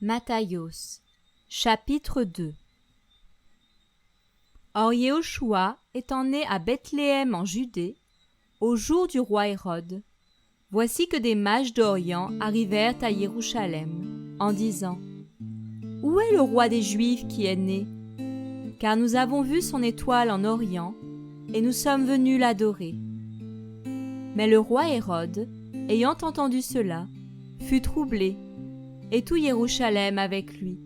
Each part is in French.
Matthios, chapitre 2. Or Yehoshua étant né à Bethléem en Judée, au jour du roi Hérode, voici que des mages d'Orient arrivèrent à Jérusalem, en disant : Où est le roi des Juifs qui est né ? Car nous avons vu son étoile en Orient, et nous sommes venus l'adorer. Mais le roi Hérode, ayant entendu cela, fut troublé, et tout Jérusalem avec lui.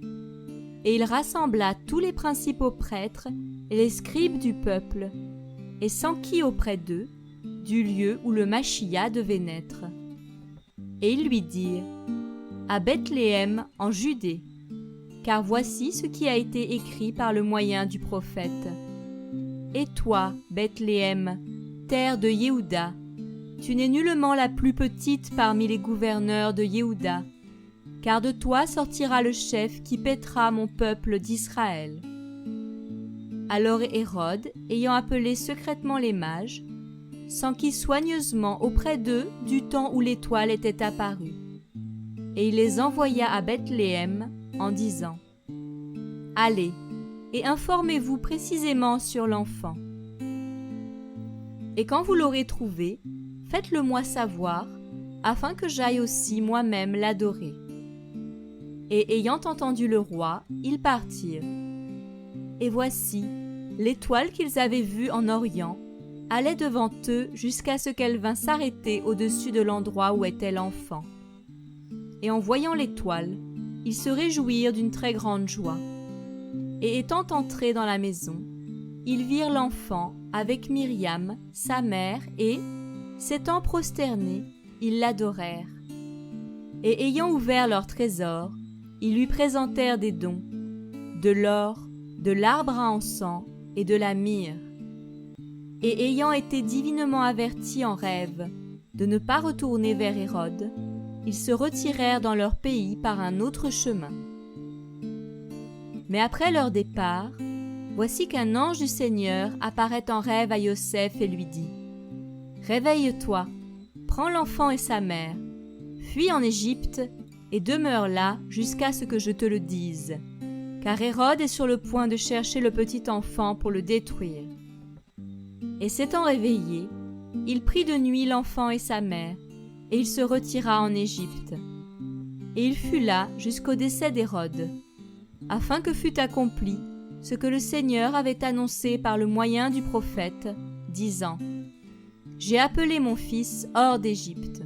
Et il rassembla tous les principaux prêtres et les scribes du peuple, et s'enquit auprès d'eux du lieu où le Machia devait naître. Et ils lui dirent : À Bethléem en Judée, car voici ce qui a été écrit par le moyen du prophète. Et toi, Bethléem, terre de Yehuda, tu n'es nullement la plus petite parmi les gouverneurs de Yehuda, car de toi sortira le chef qui paîtra mon peuple d'Israël. Alors Hérode, ayant appelé secrètement les mages, s'enquit soigneusement auprès d'eux du temps où l'étoile était apparue. Et il les envoya à Bethléem en disant : Allez, et informez-vous précisément sur l'enfant. Et quand vous l'aurez trouvé, faites-le moi savoir, afin que j'aille aussi moi-même l'adorer. Et ayant entendu le roi, ils partirent. Et voici, l'étoile qu'ils avaient vue en Orient allait devant eux jusqu'à ce qu'elle vînt s'arrêter au-dessus de l'endroit où était l'enfant. Et en voyant l'étoile, ils se réjouirent d'une très grande joie. Et étant entrés dans la maison, ils virent l'enfant avec Myriam, sa mère, et, s'étant prosternés, ils l'adorèrent. Et ayant ouvert leur trésor, ils lui présentèrent des dons, de l'or, de l'arbre à encens et de la myrrhe. Et ayant été divinement avertis en rêve de ne pas retourner vers Hérode, ils se retirèrent dans leur pays par un autre chemin. Mais après leur départ, voici qu'un ange du Seigneur apparaît en rêve à Yoseph et lui dit : Réveille-toi, prends l'enfant et sa mère, fuis en Égypte et demeure là jusqu'à ce que je te le dise, car Hérode est sur le point de chercher le petit enfant pour le détruire. Et s'étant réveillé, il prit de nuit l'enfant et sa mère, et il se retira en Égypte. Et il fut là jusqu'au décès d'Hérode, afin que fût accompli ce que le Seigneur avait annoncé par le moyen du prophète, disant : J'ai appelé mon fils hors d'Égypte.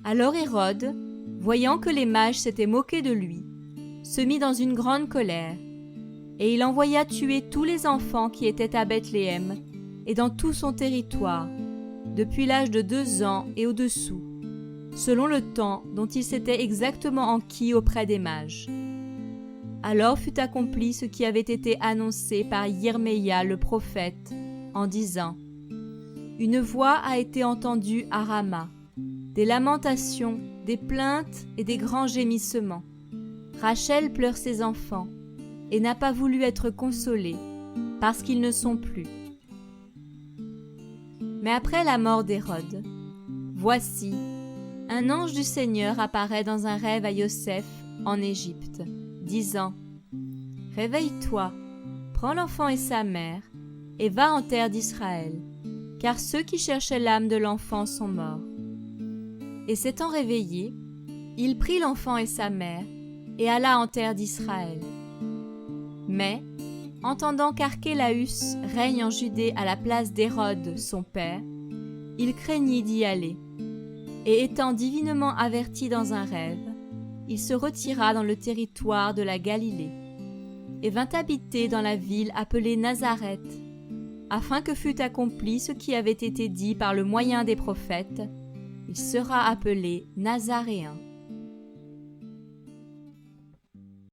Alors Hérode, voyant que les mages s'étaient moqués de lui, se mit dans une grande colère, et il envoya tuer tous les enfants qui étaient à Bethléem et dans tout son territoire, depuis l'âge de 2 ans et au-dessous, selon le temps dont il s'était exactement enquis auprès des mages. Alors fut accompli ce qui avait été annoncé par Yirmeya le prophète, en disant : Une voix a été entendue à Rama, des lamentations, des plaintes et des grands gémissements. Rachel pleure ses enfants, et n'a pas voulu être consolée, parce qu'ils ne sont plus. Mais après la mort d'Hérode, voici, un ange du Seigneur apparaît dans un rêve à Yoseph en Égypte, disant : Réveille-toi, prends l'enfant et sa mère, et va en terre d'Israël, car ceux qui cherchaient l'âme de l'enfant sont morts. Et s'étant réveillé, il prit l'enfant et sa mère, et alla en terre d'Israël. Mais, entendant qu'Archélaüs règne en Judée à la place d'Hérode, son père, il craignit d'y aller, et étant divinement averti dans un rêve, il se retira dans le territoire de la Galilée, et vint habiter dans la ville appelée Nazareth, afin que fût accompli ce qui avait été dit par le moyen des prophètes : il sera appelé Nazaréen.